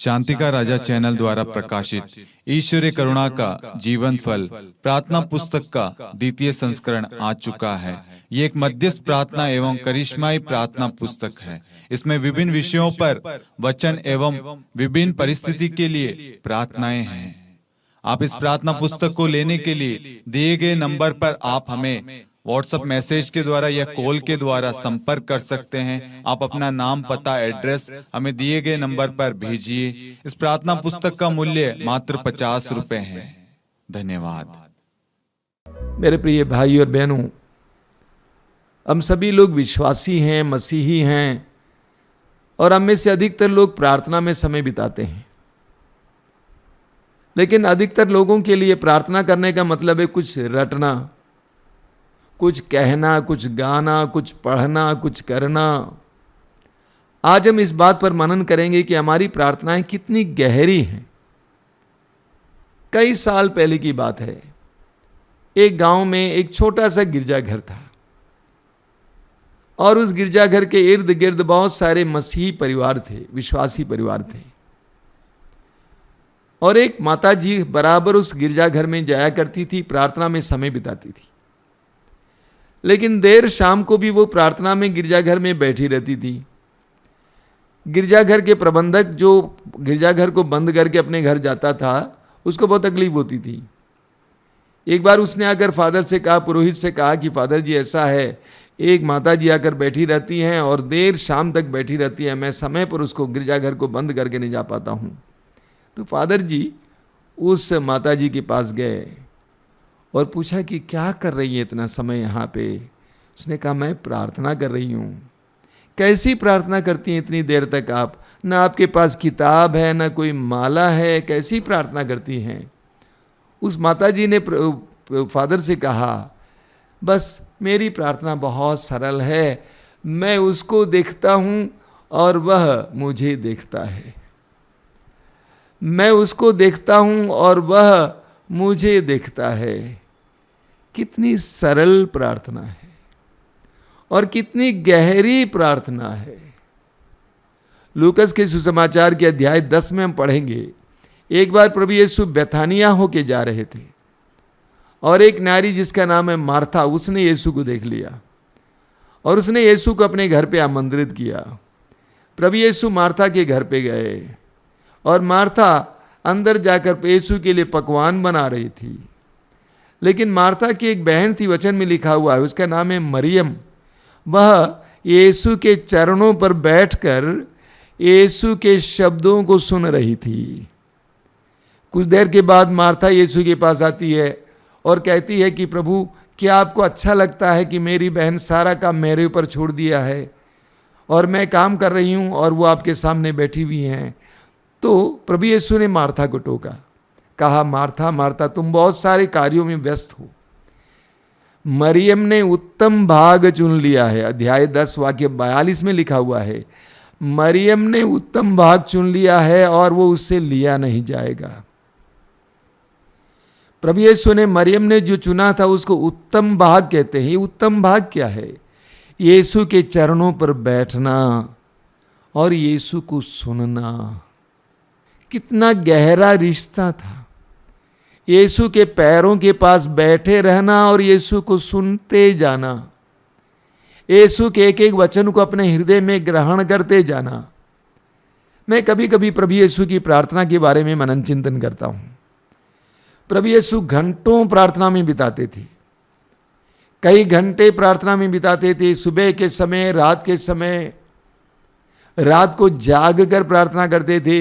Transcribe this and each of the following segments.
शांति का राजा चैनल द्वारा प्रकाशित ईश्वरीय करुणा का जीवन फल प्रार्थना पुस्तक का द्वितीय संस्करण आ चुका है। ये एक मध्यस्थ प्रार्थना एवं करिश्माई प्रार्थना पुस्तक है। इसमें विभिन्न विषयों पर वचन एवं विभिन्न परिस्थिति के लिए प्रार्थनाएं हैं। आप इस प्रार्थना पुस्तक को लेने के लिए दिए गए नंबर पर आप हमें व्हाट्सएप मैसेज के द्वारा या कॉल के द्वारा संपर्क कर सकते हैं। आप अपना नाम, पता, एड्रेस हमें दिए गए नंबर पर भेजिए। इस प्रार्थना पुस्तक का मूल्य मात्र 50 रुपए है। धन्यवाद। मेरे प्रिय भाई और बहनों, हम सभी लोग विश्वासी हैं, मसीही हैं, और हम में से अधिकतर लोग प्रार्थना में समय बिताते हैं। लेकिन अधिकतर लोगों के लिए प्रार्थना करने का मतलब है कुछ रटना, कुछ कहना, कुछ गाना, कुछ पढ़ना, कुछ करना। आज हम इस बात पर मनन करेंगे कि हमारी प्रार्थनाएं कितनी गहरी हैं। कई साल पहले की बात है, एक गांव में एक छोटा सा गिरजाघर था और उस गिरजाघर के इर्द गिर्द बहुत सारे मसीही परिवार थे, विश्वासी परिवार थे। और एक माताजी बराबर उस गिरजाघर में जाया करती थी, प्रार्थना में समय बिताती थी। लेकिन देर शाम को भी वो प्रार्थना में गिरजाघर में बैठी रहती थी। गिरजाघर के प्रबंधक जो गिरजाघर को बंद करके अपने घर जाता था, उसको बहुत तकलीफ होती थी। एक बार उसने आकर फादर से कहा, पुरोहित से कहा कि फादर जी ऐसा है, एक माता जी आकर बैठी रहती हैं और देर शाम तक बैठी रहती है, मैं समय पर उसको गिरजाघर को बंद करके नहीं जा पाता हूँ। तो फादर जी उस माता जी के पास गए और पूछा कि क्या कर रही है इतना समय यहाँ पे। उसने कहा मैं प्रार्थना कर रही हूँ। कैसी प्रार्थना करती हैं इतनी देर तक आप? ना आपके पास किताब है, ना कोई माला है, कैसी प्रार्थना करती हैं? उस माताजी ने फादर से कहा, बस मेरी प्रार्थना बहुत सरल है, मैं उसको देखता हूँ और वह मुझे देखता है। मैं उसको देखता हूँ और वह मुझे देखता है। कितनी सरल प्रार्थना है और कितनी गहरी प्रार्थना है। लूकस के सुसमाचार के अध्याय 10 में हम पढ़ेंगे, एक बार प्रभु यीशु बेथानिया होके जा रहे थे और एक नारी जिसका नाम है मार्था, उसने यीशु को देख लिया और उसने यीशु को अपने घर पे आमंत्रित किया। प्रभु यीशु मार्था के घर पे गए और मार्था अंदर जाकर यीशु के लिए पकवान बना रही थी। लेकिन मार्था की एक बहन थी, वचन में लिखा हुआ है, उसका नाम है मरियम। वह यीशु के चरणों पर बैठकर यीशु के शब्दों को सुन रही थी। कुछ देर के बाद मार्था यीशु के पास आती है और कहती है कि प्रभु, क्या आपको अच्छा लगता है कि मेरी बहन सारा काम मेरे ऊपर छोड़ दिया है और मैं काम कर रही हूँ और वो आपके सामने बैठी हुई हैं? तो प्रभु यीशु ने मार्था को टोका, कहा मार्था मार्था, तुम बहुत सारे कार्यों में व्यस्त हो, मरियम ने उत्तम भाग चुन लिया है। अध्याय 10 वाक्य 42 में लिखा हुआ है, मरियम ने उत्तम भाग चुन लिया है और वो उससे लिया नहीं जाएगा। प्रभु यीशु ने मरियम ने जो चुना था उसको उत्तम भाग कहते हैं। ये उत्तम भाग क्या है? यीशु के चरणों पर बैठना और यीशु को सुनना। कितना गहरा रिश्ता था। यीशु के पैरों के पास बैठे रहना और यीशु को सुनते जाना, यीशु के एक एक वचन को अपने हृदय में ग्रहण करते जाना। मैं कभी कभी प्रभु यीशु की प्रार्थना के बारे में मनन चिंतन करता हूँ। प्रभु यीशु घंटों प्रार्थना में बिताते थे, कई घंटे प्रार्थना में बिताते थे। सुबह के समय, रात के समय, रात को जाग कर प्रार्थना करते थे।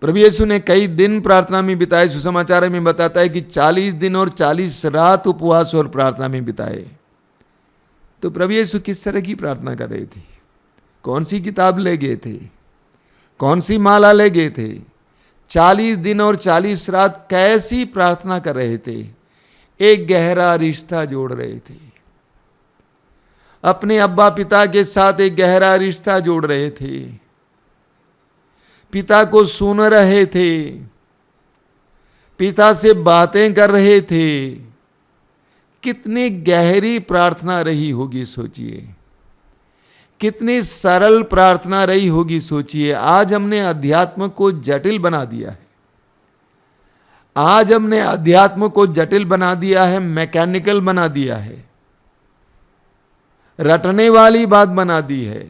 प्रभु यीशु ने कई दिन प्रार्थना में बिताए। सुसमाचार में बताता है कि 40 दिन और 40 रात उपवास और प्रार्थना में बिताए। तो प्रभु यीशु किस तरह की प्रार्थना कर रहे थे? कौन सी किताब ले गए थे? कौन सी माला ले गए थे? 40 दिन और 40 रात कैसी प्रार्थना कर रहे थे? एक गहरा रिश्ता जोड़ रहे थे। अपने अब्बा पिता के साथ एक गहरा रिश्ता जोड़ रहे थे। पिता को सुन रहे थे, पिता से बातें कर रहे थे। कितनी गहरी प्रार्थना रही होगी सोचिए। कितनी सरल प्रार्थना रही होगी सोचिए। आज हमने अध्यात्म को जटिल बना दिया है। आज हमने अध्यात्म को जटिल बना दिया है, मैकेनिकल बना दिया है, रटने वाली बात बना दी है।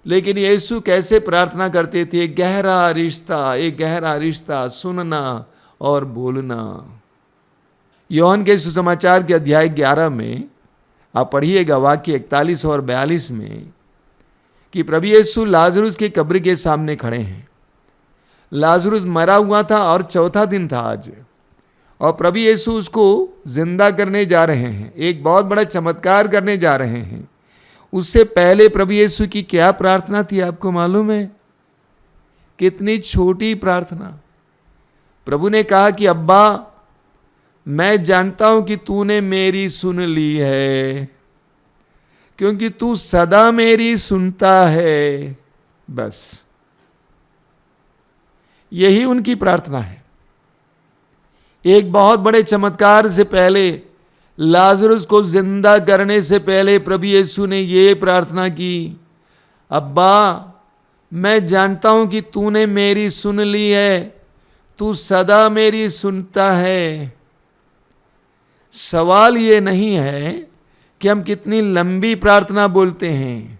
लेकिन यीशु कैसे प्रार्थना करते थे? गहरा रिश्ता, एक गहरा रिश्ता, सुनना और बोलना। योहन के सुसमाचार के अध्याय 11 में आप पढ़िएगा वाक्य 41 और 42 में कि प्रभु यीशु लाजरुस के कब्र के सामने खड़े हैं। लाजरुस मरा हुआ था और चौथा दिन था आज, और प्रभु यीशु उसको जिंदा करने जा रहे हैं, एक बहुत बड़ा चमत्कार करने जा रहे हैं। उससे पहले प्रभु यीशु की क्या प्रार्थना थी आपको मालूम है? कितनी छोटी प्रार्थना। प्रभु ने कहा कि अब्बा, मैं जानता हूं कि तूने मेरी सुन ली है, क्योंकि तू सदा मेरी सुनता है। बस यही उनकी प्रार्थना है। एक बहुत बड़े चमत्कार से पहले, लाजरुस को जिंदा करने से पहले प्रभु यीशु ने ये प्रार्थना की, अब्बा मैं जानता हूं कि तूने मेरी सुन ली है, तू सदा मेरी सुनता है। सवाल ये नहीं है कि हम कितनी लंबी प्रार्थना बोलते हैं,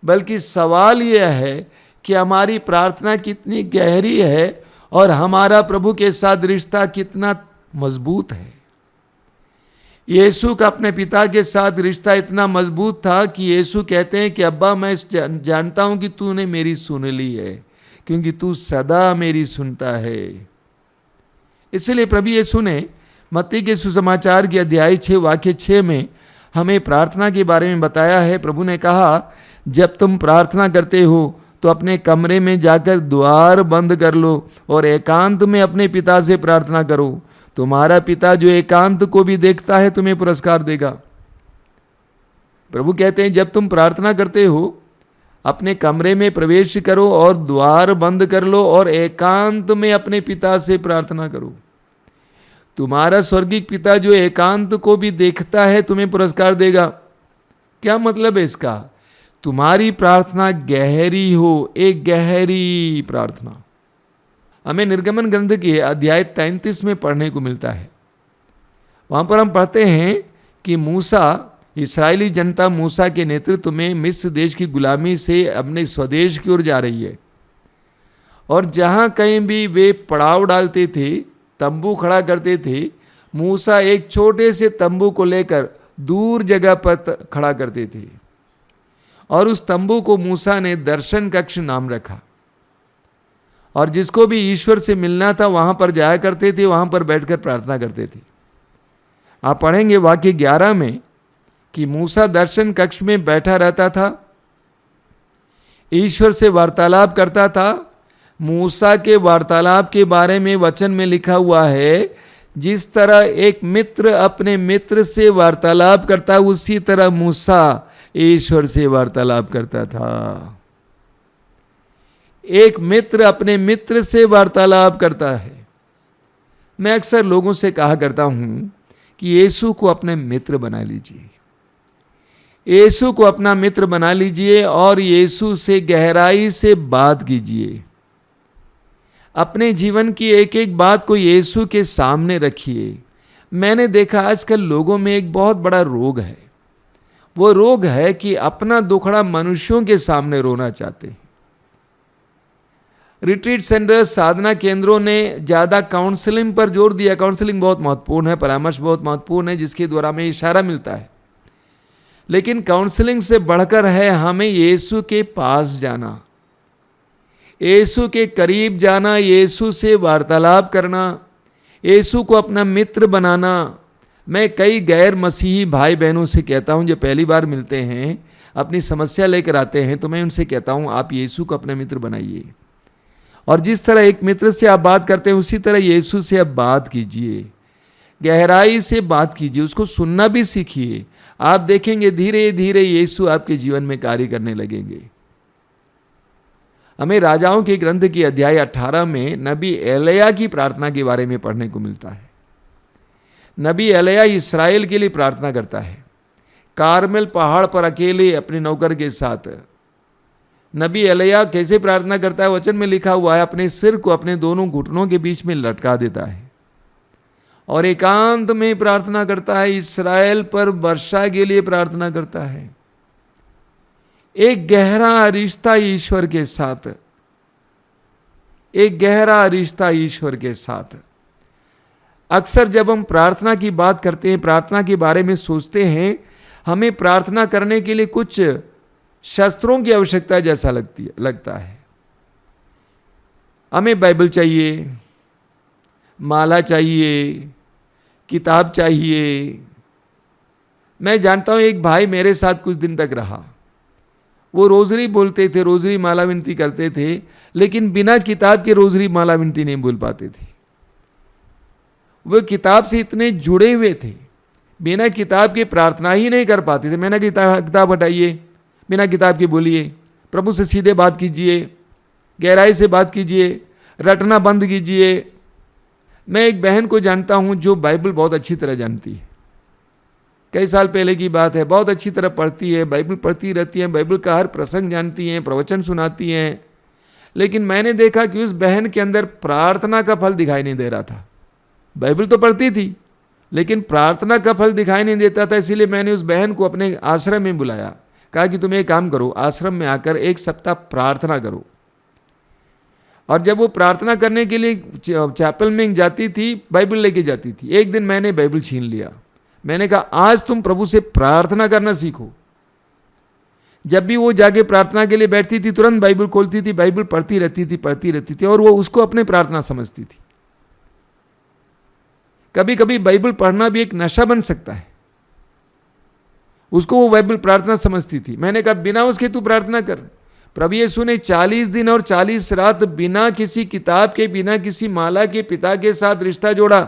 बल्कि सवाल यह है कि हमारी प्रार्थना कितनी गहरी है और हमारा प्रभु के साथ रिश्ता कितना मजबूत है। यीशु का अपने पिता के साथ रिश्ता इतना मजबूत था कि यीशु कहते हैं कि अब्बा मैं जानता हूं कि तूने मेरी सुन ली है, क्योंकि तू सदा मेरी सुनता है। इसलिए प्रभु यीशु ने मत्ती के सुसमाचार के अध्याय 6 वाक्य 6 में हमें प्रार्थना के बारे में बताया है। प्रभु ने कहा, जब तुम प्रार्थना करते हो तो अपने कमरे में जाकर द्वार बंद कर लो और एकांत में अपने पिता से प्रार्थना करो। तुम्हारा पिता जो एकांत को भी देखता है तुम्हें पुरस्कार देगा। प्रभु कहते हैं जब तुम प्रार्थना करते हो अपने कमरे में प्रवेश करो और द्वार बंद कर लो और एकांत में अपने पिता से प्रार्थना करो। तुम्हारा स्वर्गीय पिता जो एकांत को भी देखता है तुम्हें पुरस्कार देगा। क्या मतलब है इसका? तुम्हारी प्रार्थना गहरी हो, एक गहरी प्रार्थना। हमें निर्गमन ग्रंथ के अध्याय 33 में पढ़ने को मिलता है। वहां पर हम पढ़ते हैं कि मूसा, इस्राएली जनता मूसा के नेतृत्व में मिस्र देश की गुलामी से अपने स्वदेश की ओर जा रही है, और जहां कहीं भी वे पड़ाव डालते थे, तंबू खड़ा करते थे, मूसा एक छोटे से तंबू को लेकर दूर जगह पर खड़ा करते थे, और उस तंबू को मूसा ने दर्शन कक्ष नाम रखा। और जिसको भी ईश्वर से मिलना था वहां पर जाया करते थे, वहां पर बैठकर प्रार्थना करते थे। आप पढ़ेंगे वाक्य 11 में कि मूसा दर्शन कक्ष में बैठा रहता था, ईश्वर से वार्तालाप करता था। मूसा के वार्तालाप के बारे में वचन में लिखा हुआ है, जिस तरह एक मित्र अपने मित्र से वार्तालाप करता, उसी तरह मूसा ईश्वर से वार्तालाप करता था। एक मित्र अपने मित्र से वार्तालाप करता है। मैं अक्सर लोगों से कहा करता हूं कि यीशु को अपने मित्र बना लीजिए, यीशु को अपना मित्र बना लीजिए और यीशु से गहराई से बात कीजिए। अपने जीवन की एक एक बात को यीशु के सामने रखिए। मैंने देखा आजकल लोगों में एक बहुत बड़ा रोग है। वो रोग है कि अपना दुखड़ा मनुष्यों के सामने रोना चाहते हैं। रिट्रीट सेंटर, साधना केंद्रों ने ज़्यादा काउंसलिंग पर जोर दिया। काउंसलिंग बहुत महत्वपूर्ण है, परामर्श बहुत महत्वपूर्ण है, जिसके द्वारा हमें इशारा मिलता है। लेकिन काउंसलिंग से बढ़कर है हमें यीशु के पास जाना, यीशु के करीब जाना, यीशु से वार्तालाप करना, यीशु को अपना मित्र बनाना। मैं कई गैर मसीही भाई बहनों से कहता हूं, जो पहली बार मिलते हैं, अपनी समस्या लेकर आते हैं, तो मैं उनसे कहता हूं आप यीशु को अपना मित्र बनाइए। और जिस तरह एक मित्र से आप बात करते हैं, उसी तरह यीशु से आप बात कीजिए, गहराई से बात कीजिए, उसको सुनना भी सीखिए। आप देखेंगे धीरे धीरे यीशु आपके जीवन में कार्य करने लगेंगे। हमें राजाओं के ग्रंथ की अध्याय 18 में नबी एलिया की प्रार्थना के बारे में पढ़ने को मिलता है। नबी एलिया इस्राएल के लिए प्रार्थना करता है। कारमेल पहाड़ पर अकेले अपने नौकर के साथ नबी एलिय्याह कैसे प्रार्थना करता है? वचन में लिखा हुआ है, अपने सिर को अपने दोनों घुटनों के बीच में लटका देता है और एकांत में प्रार्थना करता है, इस्राएल पर वर्षा के लिए प्रार्थना करता है। एक गहरा रिश्ता ईश्वर के साथ, एक गहरा रिश्ता ईश्वर के साथ। अक्सर जब हम प्रार्थना की बात करते हैं, प्रार्थना के बारे में सोचते हैं, हमें प्रार्थना करने के लिए कुछ शस्त्रों की आवश्यकता जैसा लगता है। हमें बाइबल चाहिए, माला चाहिए, किताब चाहिए। मैं जानता हूं एक भाई मेरे साथ कुछ दिन तक रहा, वो रोजरी बोलते थे, रोजरी माला विनती करते थे, लेकिन बिना किताब के रोजरी माला विनती नहीं बोल पाते थे। वो किताब से इतने जुड़े हुए थे, बिना किताब के प्रार्थना ही नहीं कर पाते थे। मैंने किताब हटाइए, बिना किताब के बोलिए, प्रभु से सीधे बात कीजिए, गहराई से बात कीजिए, रटना बंद कीजिए। मैं एक बहन को जानता हूं जो बाइबल बहुत अच्छी तरह जानती है, कई साल पहले की बात है, बहुत अच्छी तरह पढ़ती है, बाइबल पढ़ती रहती है, बाइबल का हर प्रसंग जानती हैं, प्रवचन सुनाती हैं। लेकिन मैंने देखा कि उस बहन के अंदर प्रार्थना का फल दिखाई नहीं दे रहा था। बाइबल तो पढ़ती थी, लेकिन प्रार्थना का फल दिखाई नहीं देता था। इसीलिए मैंने उस बहन को अपने आश्रम में बुलाया, कहा कि तुम एक काम करो, आश्रम में आकर एक सप्ताह प्रार्थना करो। और जब वो प्रार्थना करने के लिए चैपल में जाती थी, बाइबल लेके जाती थी। एक दिन मैंने बाइबल छीन लिया, मैंने कहा आज तुम प्रभु से प्रार्थना करना सीखो। जब भी वो जाके प्रार्थना के लिए बैठती थी, तुरंत बाइबल खोलती थी, बाइबल पढ़ती रहती थी और वो उसको अपने प्रार्थना समझती थी। कभी कभी बाइबल पढ़ना भी एक नशा बन सकता है, उसको वो बाइबल प्रार्थना समझती थी। मैंने कहा बिना उसके तू प्रार्थना कर। प्रभु यीशु ने 40 दिन और 40 रात बिना किसी किताब के, बिना किसी माला के पिता के साथ रिश्ता जोड़ा।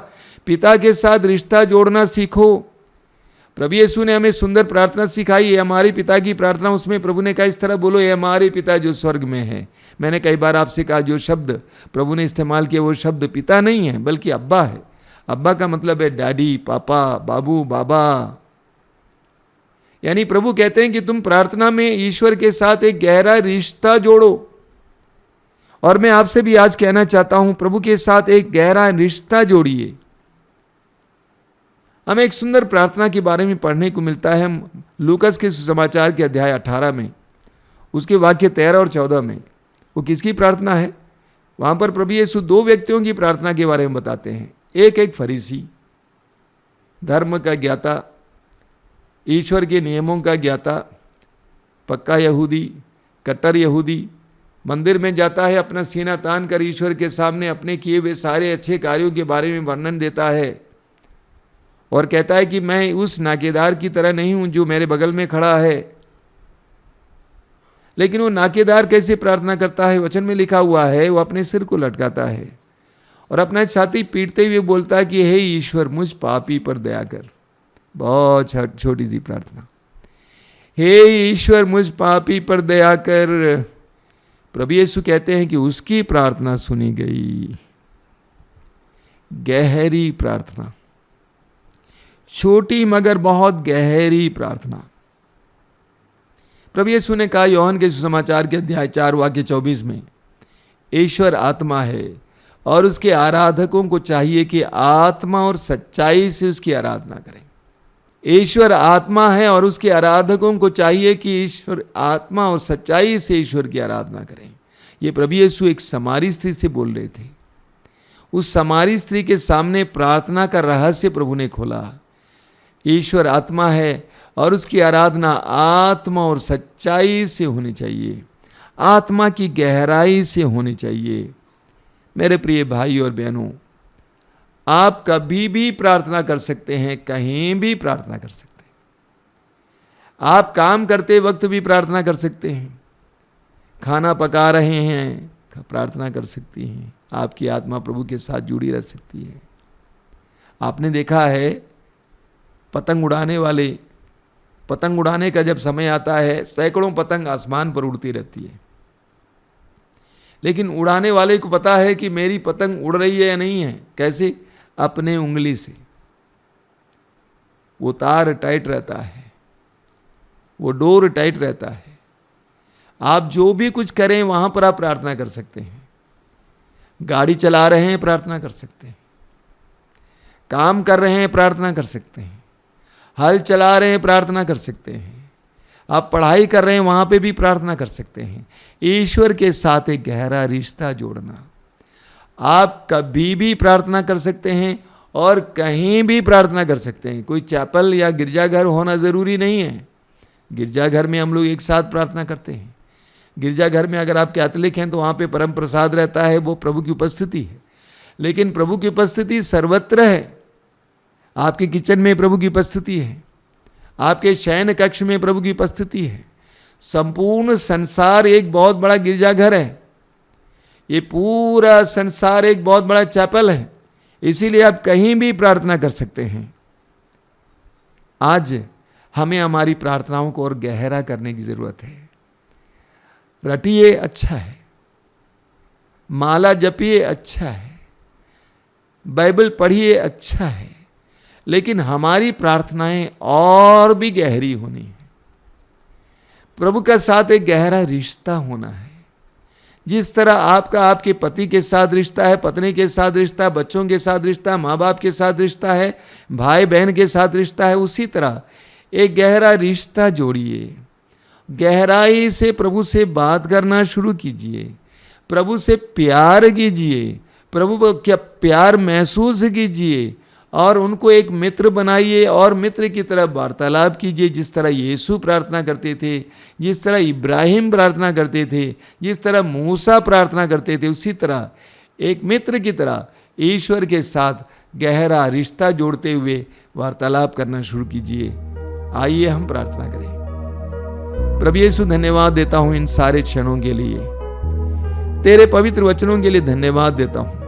पिता के साथ रिश्ता जोड़ना सीखो। प्रभु यीशु ने हमें सुंदर प्रार्थना सिखाई है, हमारे पिता की प्रार्थना। उसमें प्रभु ने कहा इस तरह बोलो, ये हमारे पिता जो स्वर्ग में है। मैंने कई बार आपसे कहा जो शब्द प्रभु ने इस्तेमाल किया वो शब्द पिता नहीं है, बल्कि अब्बा है। अब्बा का मतलब है डैडी, पापा, बाबू, बाबा। यानी प्रभु कहते हैं कि तुम प्रार्थना में ईश्वर के साथ एक गहरा रिश्ता जोड़ो। और मैं आपसे भी आज कहना चाहता हूं, प्रभु के साथ एक गहरा रिश्ता जोड़िए। हमें एक सुंदर प्रार्थना के बारे में पढ़ने को मिलता है लूकस के सुसमाचार के अध्याय 18 में, उसके वाक्य 13 और 14 में। वो किसकी प्रार्थना है? वहां पर प्रभु यीशु दो व्यक्तियों की प्रार्थना के बारे में बताते हैं। एक फरीसी, धर्म का ज्ञाता, ईश्वर के नियमों का ज्ञाता, पक्का यहूदी, कट्टर यहूदी, मंदिर में जाता है, अपना सीना तान कर ईश्वर के सामने अपने किए हुए सारे अच्छे कार्यों के बारे में वर्णन देता है और कहता है कि मैं उस नाकेदार की तरह नहीं हूं जो मेरे बगल में खड़ा है। लेकिन वो नाकेदार कैसे प्रार्थना करता है? वचन में लिखा हुआ है, वो अपने सिर को लटकाता है और अपना छाती पीटते हुए बोलता है कि हे ईश्वर, मुझ पापी पर दया कर। बहुत छोटी सी प्रार्थना, हे ईश्वर मुझ पापी पर दया कर। प्रभु यीशु कहते हैं कि उसकी प्रार्थना सुनी गई। गहरी प्रार्थना, छोटी मगर बहुत गहरी प्रार्थना। प्रभु यीशु ने कहा योहन के सुसमाचार के अध्याय 4 वाक्य 24 में, ईश्वर आत्मा है और उसके आराधकों को चाहिए कि आत्मा और सच्चाई से उसकी आराधना करें। ईश्वर आत्मा है और उसके आराधकों को चाहिए कि ईश्वर आत्मा और सच्चाई से ईश्वर की आराधना करें। ये प्रभु यीशु एक समारी स्त्री से बोल रहे थे। उस समारी स्त्री के सामने प्रार्थना का रहस्य प्रभु ने खोला। ईश्वर आत्मा है और उसकी आराधना आत्मा और सच्चाई से होनी चाहिए, आत्मा की गहराई से होनी चाहिए। मेरे प्रिय भाई और बहनों, आप कभी भी प्रार्थना कर सकते हैं, कहीं भी प्रार्थना कर सकते हैं। आप काम करते वक्त भी प्रार्थना कर सकते हैं, खाना पका रहे हैं प्रार्थना कर सकती हैं। आपकी आत्मा प्रभु के साथ जुड़ी रह सकती है। आपने देखा है पतंग उड़ाने वाले, पतंग उड़ाने का जब समय आता है सैकड़ों पतंग आसमान पर उड़ती रहती है, लेकिन उड़ाने वाले को पता है कि मेरी पतंग उड़ रही है या नहीं है। कैसे? अपने उंगली से। वो तार टाइट रहता है, वो डोर टाइट रहता है। आप जो भी कुछ करें वहां पर आप प्रार्थना कर सकते हैं। गाड़ी चला रहे हैं, प्रार्थना कर सकते हैं। काम कर रहे हैं, प्रार्थना कर सकते हैं। हल चला रहे हैं, प्रार्थना कर सकते हैं। आप पढ़ाई कर रहे हैं, वहां पे भी प्रार्थना कर सकते हैं। ईश्वर के साथ एक गहरा रिश्ता जोड़ना। आप कभी भी प्रार्थना कर सकते हैं और कहीं भी प्रार्थना कर सकते हैं। कोई चैपल या गिरजाघर होना ज़रूरी नहीं है। गिरजाघर में हम लोग एक साथ प्रार्थना करते हैं। गिरजाघर में अगर आप कैथोलिक हैं तो वहाँ पे परम प्रसाद रहता है, वो प्रभु की उपस्थिति है। लेकिन प्रभु की उपस्थिति सर्वत्र है। आपके किचन में प्रभु की उपस्थिति है, आपके शयन कक्ष में प्रभु की उपस्थिति है। संपूर्ण संसार एक बहुत बड़ा गिरजाघर है। ये पूरा संसार एक बहुत बड़ा चैपल है। इसीलिए आप कहीं भी प्रार्थना कर सकते हैं। आज हमें हमारी प्रार्थनाओं को और गहरा करने की जरूरत है। रटिए, अच्छा है। माला जपिए, अच्छा है। बाइबल पढ़िए, अच्छा है। लेकिन हमारी प्रार्थनाएं और भी गहरी होनी है। प्रभु के साथ एक गहरा रिश्ता होना है। जिस तरह आपका आपके पति के साथ रिश्ता है, पत्नी के साथ रिश्ता है, बच्चों के साथ रिश्ता है, माँ बाप के साथ रिश्ता है, भाई बहन के साथ रिश्ता है, उसी तरह एक गहरा रिश्ता जोड़िए। गहराई से प्रभु से बात करना शुरू कीजिए। प्रभु से प्यार कीजिए। प्रभु को क्या प्यार महसूस कीजिए और उनको एक मित्र बनाइए और मित्र की तरह वार्तालाप कीजिए। जिस तरह यीशु प्रार्थना करते थे, जिस तरह इब्राहिम प्रार्थना करते थे, जिस तरह मूसा प्रार्थना करते थे, उसी तरह एक मित्र की तरह ईश्वर के साथ गहरा रिश्ता जोड़ते हुए वार्तालाप करना शुरू कीजिए। आइए हम प्रार्थना करें। प्रभु यीशु, धन्यवाद देता हूं इन सारे क्षणों के लिए। तेरे पवित्र वचनों के लिए धन्यवाद देता हूं।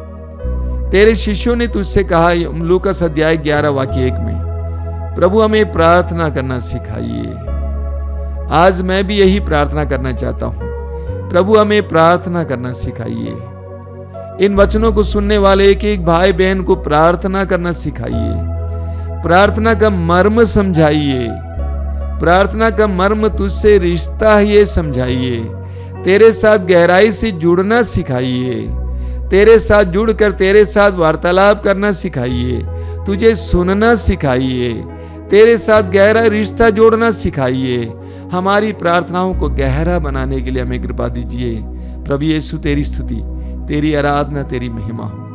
तेरे शिष्यों ने तुझसे कहा, लूकास अध्याय 11 वाक्य 1 में, प्रभु हमें प्रार्थना करना सिखाइए। आज मैं भी यही प्रार्थना करना चाहता हूं। प्रभु हमें प्रार्थना करना सिखाइए। इन वचनों को सुनने वाले एक एक भाई बहन को प्रार्थना करना सिखाइए। प्रार्थना का मर्म समझाइए। प्रार्थना का मर्म तुझसे रिश्ता है, ये समझाइए। तेरे साथ गहराई से जुड़ना सिखाइए। तेरे साथ जुड़कर तेरे साथ वार्तालाप करना सिखाइए। तुझे सुनना सिखाइए। तेरे साथ गहरा रिश्ता जोड़ना सिखाइए। हमारी प्रार्थनाओं को गहरा बनाने के लिए हमें कृपा दीजिए। प्रभु यीशु, तेरी स्तुति, तेरी आराधना, तेरी महिमा हो।